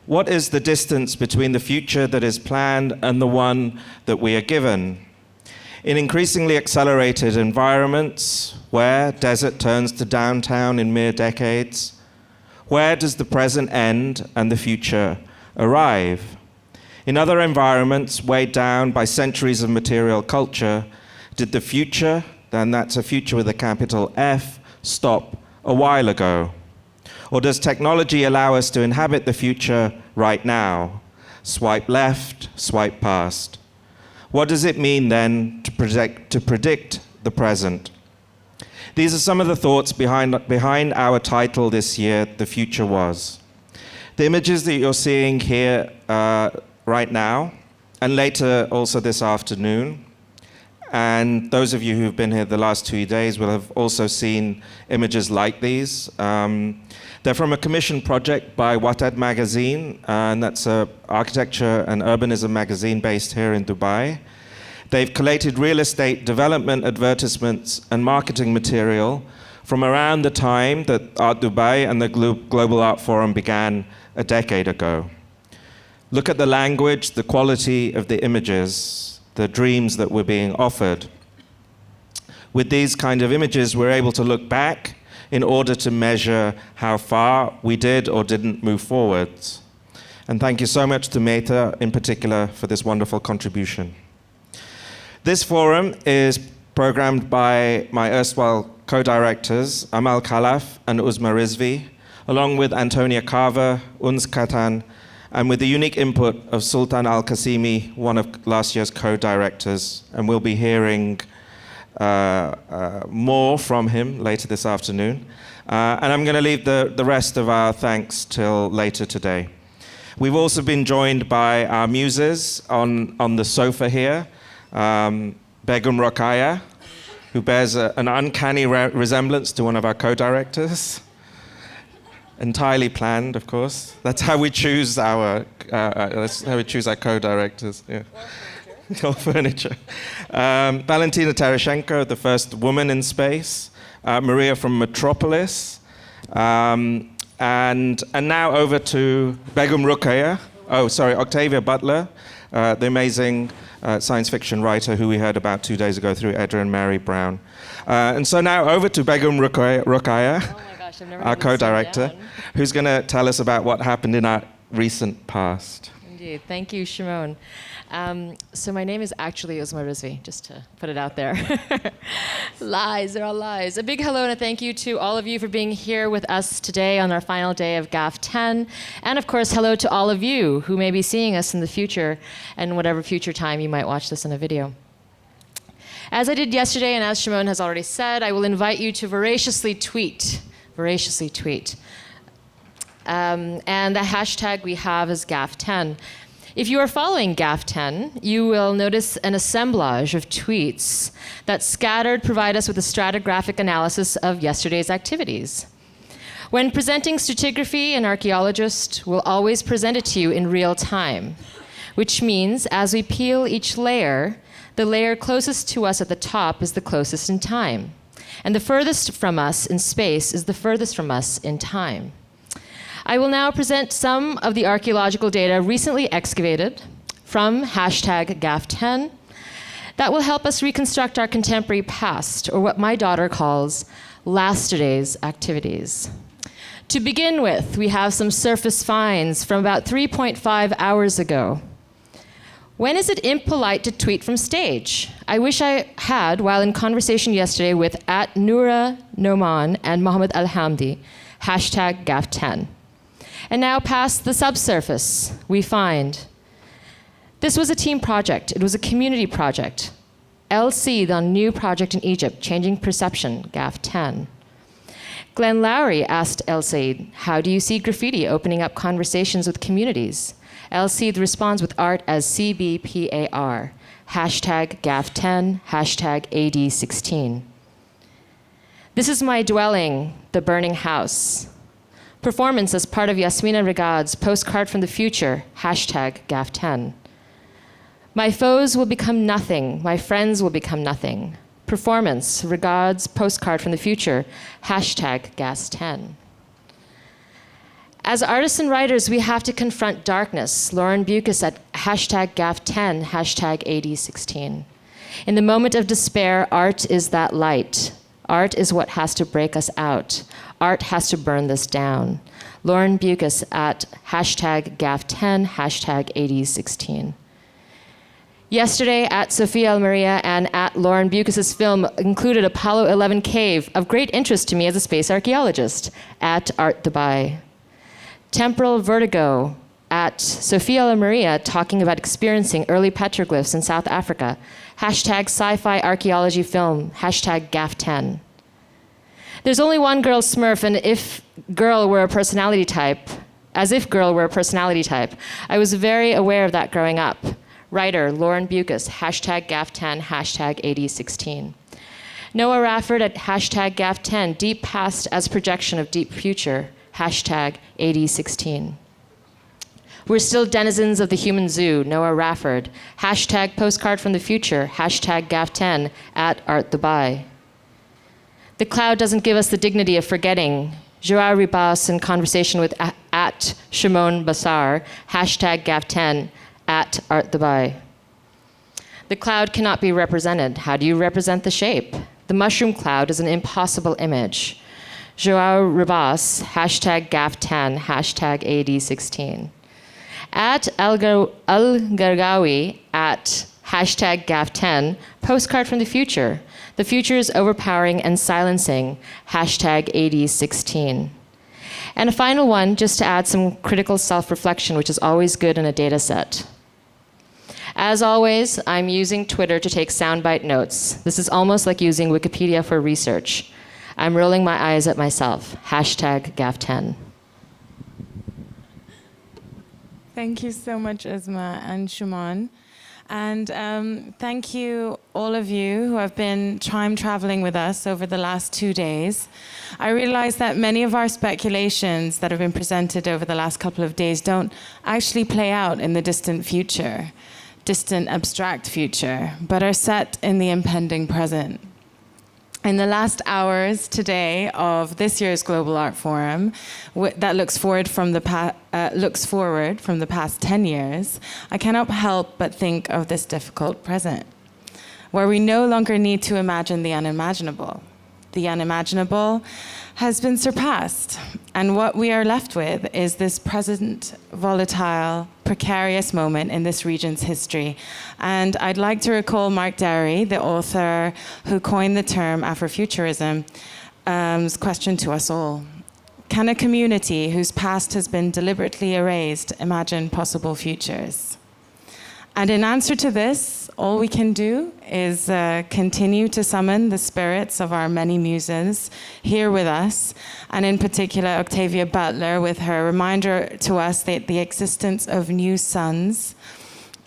What is the distance between the future that is planned and the one that we are given? In increasingly accelerated environments, where desert turns to downtown in mere decades, where does the present end and the future arrive? In other environments, weighed down by centuries of material culture, did the future, then that's a future with a capital F, stop a while ago? Or does technology allow us to inhabit the future right now? Swipe left, swipe past. What does it mean then to predict the present? These are some of the thoughts behind our title this year, The Future Was. The images that you're seeing here right now, and later also this afternoon, and those of you who've been here the last 2 days will have also seen images like these. They're from a commission project by Watad Magazine, and that's an architecture and urbanism magazine based here in Dubai. They've collated real estate development advertisements and marketing material from around the time that Art Dubai and the Global Art Forum began a decade ago. Look at the language, the quality of the images, the dreams that were being offered. With these kind of images, we're able to look back in order to measure how far we did or didn't move forwards. And thank you so much to Meta in particular for this wonderful contribution. This forum is programmed by my erstwhile co-directors, Amal Khalaf and Uzma Rizvi, along with Antonia Carver, Uns Katan, and with the unique input of Sultan Al-Qasimi, one of last year's co-directors. And we'll be hearing more from him later this afternoon. And I'm going to leave the rest of our thanks till later today. We've also been joined by our muses on the sofa here. Begum Rokhaya, who bears an uncanny resemblance to one of our co-directors. Entirely planned, of course. That's how we choose our co-directors. Yeah. Or furniture. Valentina Terashenko, the first woman in space. Maria from Metropolis. And now over to Begum Rokhaya. Octavia Butler, the amazing science fiction writer who we heard about 2 days ago through Edra and Mary Brown. And so now over to Begum Rokhaya, our co-director, who's going to tell us about what happened in our recent past. Indeed. Thank you, Shumon. So my name is actually Uzma Rizvi, just to put it out there. Lies, they're all lies. A big hello and a thank you to all of you for being here with us today on our final day of GAF 10. And of course, hello to all of you who may be seeing us in the future and whatever future time you might watch this in a video. As I did yesterday, and as Shumon has already said, I will invite you to voraciously tweet. And the hashtag we have is GAF10. If you are following GAF10, you will notice an assemblage of tweets that scattered provide us with a stratigraphic analysis of yesterday's activities. When presenting stratigraphy, an archaeologist will always present it to you in real time, which means as we peel each layer, the layer closest to us at the top is the closest in time, and the furthest from us in space is the furthest from us in time. I will now present some of the archaeological data recently excavated from hashtag GAF10 that will help us reconstruct our contemporary past, or what my daughter calls lasterday's activities. To begin with, we have some surface finds from about 3.5 hours ago. When is it impolite to tweet from stage? I wish I had while in conversation yesterday with @Noura Noman and Mohammed Al-Hamdi, hashtag GAF10. And now past the subsurface, we find this was a team project. It was a community project. El Cid on new project in Egypt, changing perception, GAF10. Glenn Lowry asked El Cid, how do you see graffiti opening up conversations with communities? El Cid responds with art as CBPAR, hashtag GAF10, hashtag AD16. This is my dwelling, the burning house. Performance as part of Yasmina Rigad's Postcard from the Future, hashtag GAF10. My foes will become nothing, my friends will become nothing. Performance, Rigad's Postcard from the Future, hashtag GAS10. As artists and writers, we have to confront darkness. Lauren Bucas at hashtag GAF10, hashtag AD16. In the moment of despair, art is that light. Art is what has to break us out. Art has to burn this down. Lauren Bucas at hashtag GAF10, hashtag AD16. Yesterday at Sofia Almeria and at Lauren Bucas' film included Apollo 11 cave, of great interest to me as a space archaeologist, at Art Dubai. Temporal vertigo at Sofia Almeria talking about experiencing early petroglyphs in South Africa. Hashtag sci-fi archaeology film, hashtag GAF10. There's only one girl Smurf, and if girl were a personality type, as if girl were a personality type, I was very aware of that growing up. Writer, Lauren Bucas, hashtag GAF10, hashtag AD16. Noah Rafford at hashtag GAF10, deep past as projection of deep future, hashtag AD16. We're still denizens of the human zoo, Noah Rafford. Hashtag postcard from the future, hashtag GAF10, at Art Dubai. The cloud doesn't give us the dignity of forgetting. Joao Ribas in conversation with at Shumon Basar, hashtag GAF10, at Art Dubai. The cloud cannot be represented. How do you represent the shape? The mushroom cloud is an impossible image. Joao Ribas, hashtag GAF10, hashtag AD16. At Al-Gargawi, at hashtag GAF10, postcard from the future. The future is overpowering and silencing, hashtag AD16. And a final one, just to add some critical self-reflection, which is always good in a data set. As always, I'm using Twitter to take soundbite notes. This is almost like using Wikipedia for research. I'm rolling my eyes at myself, hashtag GAF10. Thank you so much, Uzma and Shumon. And thank you, all of you who have been time traveling with us over the last 2 days. I realize that many of our speculations that have been presented over the last couple of days don't actually play out in the distant future, distant abstract future, but are set in the impending present. In the last hours today of this year's Global Art Forum, that looks forward from the past 10 years, I cannot help but think of this difficult present, where we no longer need to imagine the unimaginable. The unimaginable has been surpassed, and what we are left with is this present, volatile, precarious moment in this region's history. And I'd like to recall Mark Derry, the author who coined the term Afrofuturism, question to us all. Can a community whose past has been deliberately erased imagine possible futures? And in answer to this, all we can do is continue to summon the spirits of our many muses here with us, and in particular Octavia Butler with her reminder to us that the existence of new suns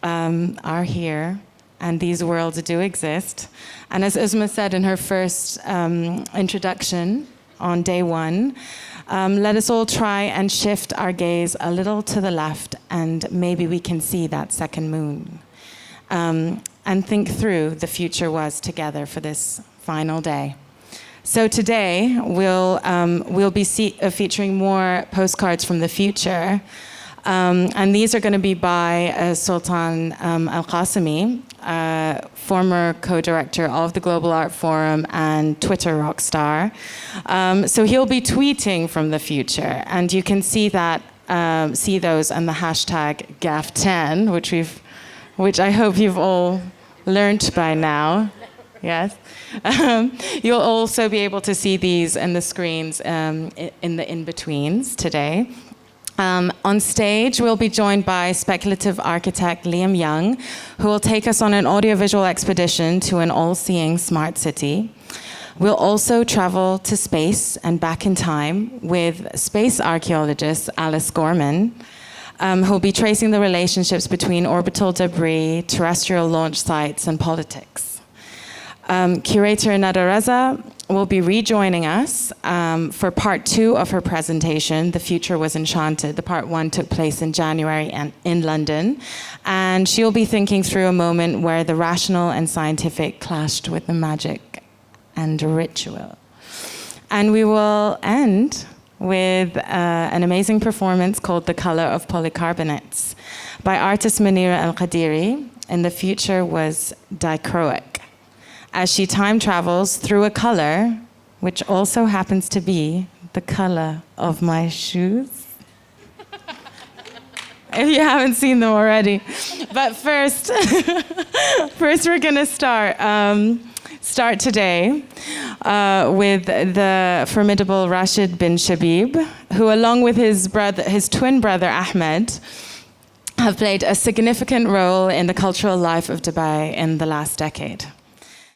are here, and these worlds do exist. And as Uzma said in her first introduction on day one, let us all try and shift our gaze a little to the left, and maybe we can see that second moon. And think through the future was together for this final day. So today, we'll be featuring more postcards from the future. And these are going to be by Sultan Al-Qasimi, former co-director of the Global Art Forum and Twitter rock star. So he'll be tweeting from the future, and you can see that, see those on the hashtag GAF10, which I hope you've all learned by now. Yes. You'll also be able to see these in the screens in the in-betweens today. On stage, we'll be joined by speculative architect Liam Young, who will take us on an audiovisual expedition to an all-seeing smart city. We'll also travel to space and back in time with space archaeologist Alice Gorman, who'll be tracing the relationships between orbital debris, terrestrial launch sites, and politics. Curator Nada Reza will be rejoining us for part 2 of her presentation, The Future Was Enchanted. The part 1 took place in January and in London. And she'll be thinking through a moment where the rational and scientific clashed with the magic and ritual. And we will end with an amazing performance called The Color of Polycarbonates by artist Munira Al-Qadiri, and the future was dichroic, as she time travels through a color which also happens to be the color of my shoes. If you haven't seen them already. But first we're gonna start today with the formidable Rashid bin Shabib, who along with his twin brother Ahmed, have played a significant role in the cultural life of Dubai in the last decade.